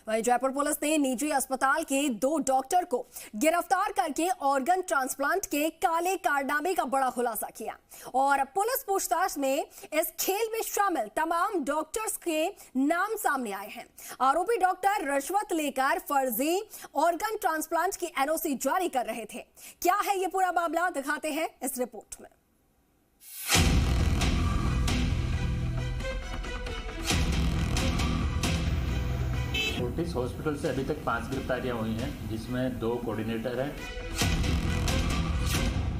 वहीं जयपुर पुलिस ने निजी अस्पताल के 2 डॉक्टर को गिरफ्तार करके ऑर्गन ट्रांसप्लांट के काले कारनामे का बड़ा खुलासा किया और पुलिस पूछताछ में इस खेल में शामिल तमाम डॉक्टर्स के नाम सामने आए हैं। आरोपी डॉक्टर रिश्वत लेकर फर्जी ऑर्गन ट्रांसप्लांट की एनओसी जारी कर रहे थे। क्या है ये पूरा मामला, दिखाते हैं इस रिपोर्ट में। फोर्टिस हॉस्पिटल से अभी तक 5 गिरफ्तारियां हुई हैं, जिसमें 2 कोऑर्डिनेटर हैं।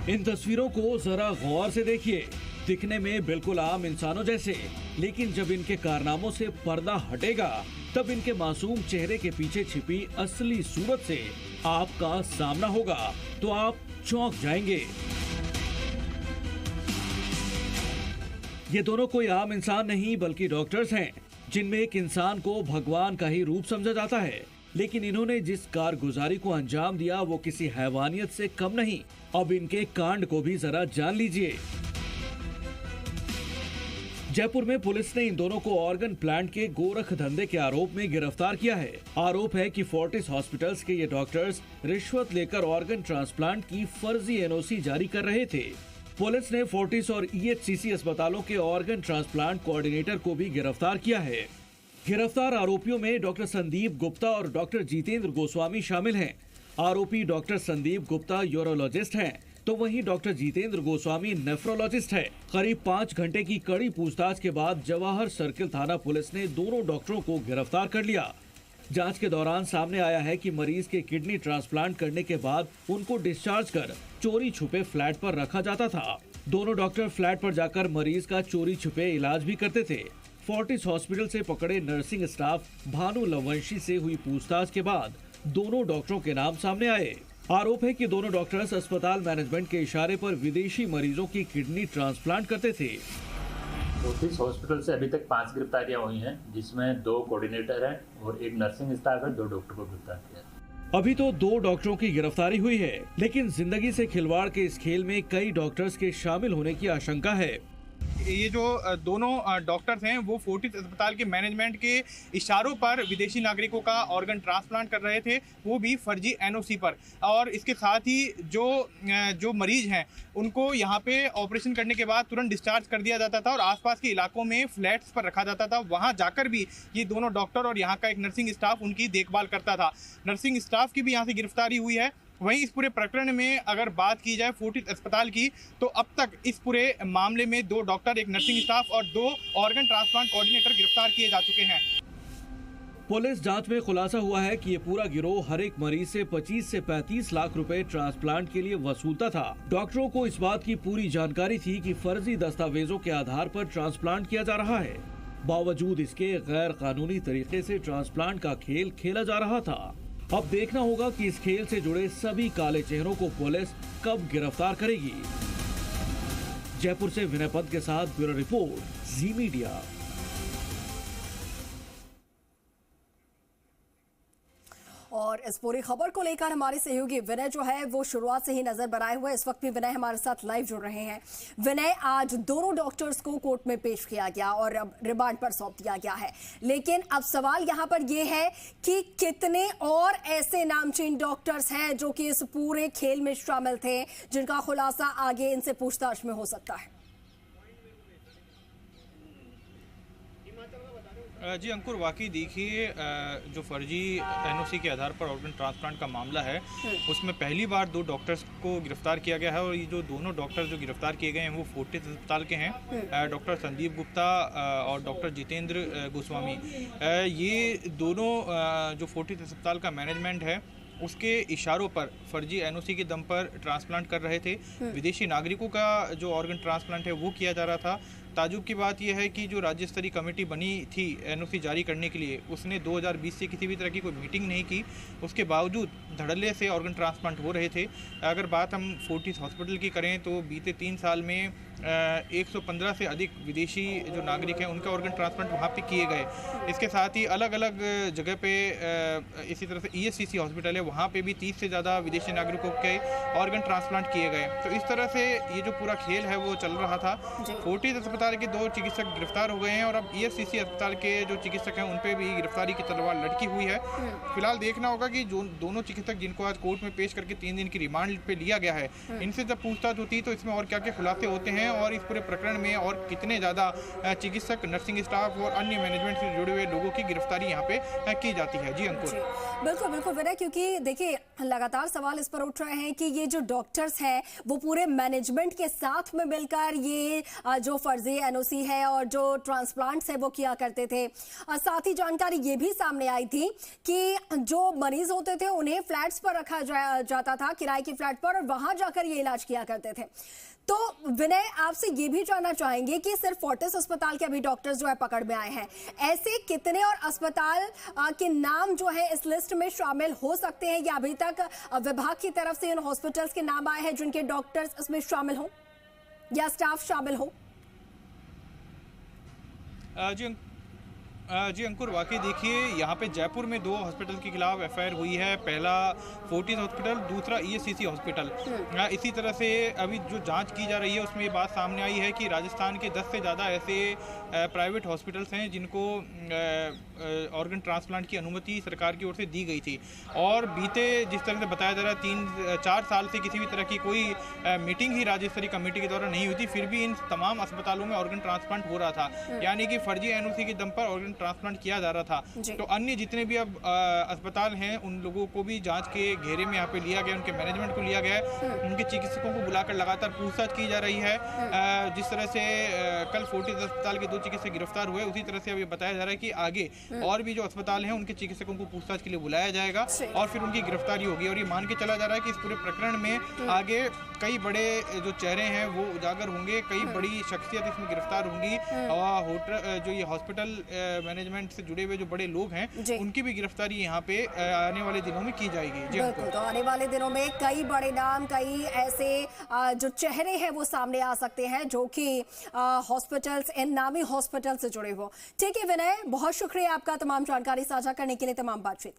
इन तस्वीरों को जरा गौर से देखिए। दिखने में बिल्कुल आम इंसानों जैसे, लेकिन जब इनके कारनामों से पर्दा हटेगा तब इनके मासूम चेहरे के पीछे छिपी असली सूरत से आपका सामना होगा तो आप चौंक जाएंगे। ये दोनों कोई आम इंसान नहीं बल्कि डॉक्टर्स हैं, जिनमें एक इंसान को भगवान का ही रूप समझा जाता है, लेकिन इन्होंने जिस कारगुजारी को अंजाम दिया वो किसी हैवानियत से कम नहीं। अब इनके कांड को भी जरा जान लीजिए। जयपुर में पुलिस ने इन दोनों को ऑर्गन प्लांट के गोरख धंधे के आरोप में गिरफ्तार किया है। आरोप है कि फोर्टिस हॉस्पिटल्स के ये डॉक्टर्स रिश्वत लेकर ऑर्गन ट्रांसप्लांट की फर्जी एनओसी जारी कर रहे थे। पुलिस ने फोर्टिस और ईएचसीसी अस्पतालों के ऑर्गन ट्रांसप्लांट कोऑर्डिनेटर को भी गिरफ्तार किया है। गिरफ्तार आरोपियों में डॉक्टर संदीप गुप्ता और डॉक्टर जितेंद्र गोस्वामी शामिल हैं। आरोपी डॉक्टर संदीप गुप्ता यूरोलॉजिस्ट हैं, तो वहीं डॉक्टर जितेंद्र गोस्वामी नेफ्रोलॉजिस्ट है। करीब 5 घंटे की कड़ी पूछताछ के बाद जवाहर सर्किल थाना पुलिस ने दोनों डॉक्टरों को गिरफ्तार कर लिया। जांच के दौरान सामने आया है कि मरीज के किडनी ट्रांसप्लांट करने के बाद उनको डिस्चार्ज कर चोरी छुपे फ्लैट पर रखा जाता था। दोनों डॉक्टर फ्लैट पर जाकर मरीज का चोरी छुपे इलाज भी करते थे। फोर्टिस हॉस्पिटल से पकड़े नर्सिंग स्टाफ भानु लवंशी से हुई पूछताछ के बाद दोनों डॉक्टरों के नाम सामने आए। आरोप है कि दोनों डॉक्टर्स अस्पताल मैनेजमेंट के इशारे पर विदेशी मरीजों की किडनी ट्रांसप्लांट करते थे। फोर्टिस हॉस्पिटल से अभी तक 5 गिरफ्तारियां हुई हैं, जिसमें 2 कोऑर्डिनेटर हैं और 1 नर्सिंग स्टाफ है। 2 डॉक्टर को गिरफ्तार किया। अभी तो 2 डॉक्टरों की गिरफ्तारी हुई है, लेकिन जिंदगी से खिलवाड़ के इस खेल में कई डॉक्टर्स के शामिल होने की आशंका है। ये जो दोनों डॉक्टर्स हैं वो फोर्टिस अस्पताल के मैनेजमेंट के इशारों पर विदेशी नागरिकों का ऑर्गन ट्रांसप्लांट कर रहे थे, वो भी फर्जी एनओसी पर। और इसके साथ ही जो मरीज हैं उनको यहाँ पे ऑपरेशन करने के बाद तुरंत डिस्चार्ज कर दिया जाता था और आसपास के इलाकों में फ्लैट्स पर रखा जाता था। वहाँ जाकर भी ये दोनों डॉक्टर और यहाँ का एक नर्सिंग स्टाफ उनकी देखभाल करता था। नर्सिंग स्टाफ की भी यहाँ से गिरफ्तारी हुई है। वहीं इस पूरे प्रकरण में अगर बात की जाए फोर्टिस अस्पताल की, तो अब तक इस पूरे मामले में 2 डॉक्टर, 1 नर्सिंग स्टाफ और 2 ऑर्गन ट्रांसप्लांट कोऑर्डिनेटर गिरफ्तार किए जा चुके हैं। पुलिस जांच में खुलासा हुआ है कि ये पूरा गिरोह हर एक मरीज से 25 से 35 लाख रुपए ट्रांसप्लांट के लिए वसूलता था। डॉक्टरों को इस बात की पूरी जानकारी थी कि फर्जी दस्तावेजों के आधार पर ट्रांसप्लांट किया जा रहा है। बावजूद इसके गैर कानूनी तरीके से ट्रांसप्लांट का खेल खेला जा रहा था। अब देखना होगा कि इस खेल से जुड़े सभी काले चेहरों को पुलिस कब गिरफ्तार करेगी। जयपुर से विनय पंत के साथ ब्यूरो रिपोर्ट, जी मीडिया। और इस पूरी खबर को लेकर हमारे सहयोगी विनय जो है वो शुरुआत से ही नजर बनाए हुए इस वक्त भी विनय हमारे साथ लाइव जुड़ रहे हैं। विनय, आज दोनों डॉक्टर्स को कोर्ट में पेश किया गया और अब रिमांड पर सौंप दिया गया है, लेकिन अब सवाल यहां पर यह है कि कितने और ऐसे नामचीन डॉक्टर्स हैं जो कि इस पूरे खेल में शामिल थे, जिनका खुलासा आगे इनसे पूछताछ में हो सकता है। जी अंकुर, वाकई देखिए जो फर्जी एनओसी के आधार पर ऑर्गन ट्रांसप्लांट का मामला है उसमें पहली बार 2 डॉक्टर्स को गिरफ्तार किया गया है। और ये जो दोनों डॉक्टर जो गिरफ्तार किए गए हैं वो फोर्टिस अस्पताल के हैं। डॉक्टर संदीप गुप्ता और डॉक्टर जितेंद्र गोस्वामी, ये दोनों जो फोर्टिस अस्पताल का मैनेजमेंट है उसके इशारों पर फर्जी एनओसी के दम पर ट्रांसप्लांट कर रहे थे। विदेशी नागरिकों का जो ऑर्गन ट्रांसप्लांट है वो किया जा रहा था। ताजुब की बात यह है कि जो राज्य स्तरीय कमेटी बनी थी एनओसी जारी करने के लिए, उसने 2020 से किसी भी तरह की कोई मीटिंग नहीं की। उसके बावजूद धड़ल्ले से ऑर्गन ट्रांसप्लांट हो रहे थे। अगर बात हम फोर्टिस हॉस्पिटल की करें तो बीते 3 साल में 115 से अधिक विदेशी जो नागरिक हैं उनका ऑर्गन ट्रांसप्लांट वहाँ पे किए गए। इसके साथ ही अलग अलग जगह पे इसी तरह से ESCC हॉस्पिटल है, वहाँ पे भी 30 से ज़्यादा विदेशी नागरिकों के ऑर्गन ट्रांसप्लांट किए गए। तो इस तरह से ये जो पूरा खेल है वो चल रहा था। फोर्टिस अस्पताल के 2 चिकित्सक गिरफ्तार हो गए हैं और अब ESCC अस्पताल के जो चिकित्सक हैं उन पे भी गिरफ्तारी की तलवार लटकी हुई है। फिलहाल देखना होगा कि जो दोनों चिकित्सक जिनको आज कोर्ट में पेश करके 3 दिन की रिमांड पे लिया गया है, इनसे जब पूछताछ होती है तो इसमें और क्या क्या खुलासे होते हैं और इस पूरे प्रकरण में और कितने ज़्यादा चिकित्सक, नर्सिंग स्टाफ और अन्य मैनेजमेंट से जुड़े हुए लोगों की गिरफ्तारी यहाँ पे की जाती है। जी अंकुर। बिल्कुल बिल्कुल विनय, क्योंकि देखिए लगातार सवाल इस पर उठ रहे हैं कि ये जो डॉक्टर्स हैं वो पूरे मैनेजमेंट के साथ में मिलकर ये जो फर्जी NOC है और जो ट्रांसप्लांट्स है वो किया करते थे। साथ ही जानकारी ये भी सामने आई थी कि जो मरीज होते थे उन्हें फ्लैट्स पर रखा जाता था, किराए के फ्लैट पर, और वहां जाकर ये इलाज किया करते थे। तो विनय, आपसे ये भी जानना चाहेंगे कि सिर्फ फोर्टिस अस्पताल के अभी डॉक्टर्स जो है पकड़ में आए हैं, ऐसे कितने और अस्पताल के नाम जो है इस लिस्ट में शामिल हो सकते हैं या अभी तक विभाग की तरफ से इन हॉस्पिटल्स के नाम आए हैं जिनके डॉक्टर्स इसमें शामिल हो या स्टाफ शामिल हो? जी अंकुर, वाकई देखिए यहाँ पे जयपुर में 2 हॉस्पिटल के खिलाफ FIR हुई है। पहला फोर्टिस हॉस्पिटल, दूसरा ESCC हॉस्पिटल। इसी तरह से अभी जो जांच की जा रही है उसमें ये बात सामने आई है कि राजस्थान के 10 से ज़्यादा ऐसे प्राइवेट हॉस्पिटल्स हैं जिनको ऑर्गन ट्रांसप्लांट की अनुमति सरकार की ओर से दी गई थी और बीते जिस तरह से बताया जा रहा है 3-4 साल से किसी भी तरह की कोई मीटिंग ही राज्य स्तरीय कमेटी के द्वारा नहीं हुई थी, फिर भी इन तमाम अस्पतालों में ऑर्गन ट्रांसप्लांट हो रहा था। यानी कि फर्जी NOC के दम पर ऑर्गन ट्रांसप्लांट किया जा रहा था। तो अन्य जितने भी अब अस्पताल हैं उन लोगों को भी जांच के घेरे में यहाँ पे लिया गया, उनके मैनेजमेंट को लिया गया है, उनके चिकित्सकों को बुलाकर लगातार पूछताछ की जा रही है। जिस तरह से कल फोर्टिस अस्पताल के 2 चिकित्सक गिरफ्तार हुए, उसी तरह से अभी बताया जा रहा है कि आगे और भी जो अस्पताल हैं उनके चिकित्सकों को पूछताछ के लिए बुलाया जाएगा और फिर उनकी गिरफ्तारी होगी। और ये मान के चला जा रहा है कि इस पूरे प्रकरण में आगे कई बड़े जो चेहरे हैं वो उजागर होंगे, कई बड़ी शख्सियत इसमें गिरफ्तार होंगी और होटल जो ये हॉस्पिटल मैनेजमेंट से जुड़े हुए जो बड़े लोग हैं उनकी भी गिरफ्तारी यहाँ पे आने वाले दिनों में की जाएगी। बिल्कुल, तो आने वाले दिनों में कई बड़े नाम, कई ऐसे जो चेहरे हैं वो सामने आ सकते हैं जो कि हॉस्पिटल्स, इन नामी हॉस्पिटल से जुड़े हो। ठीक है विनय, बहुत शुक्रिया आपका तमाम जानकारी साझा करने के लिए, तमाम बातचीत।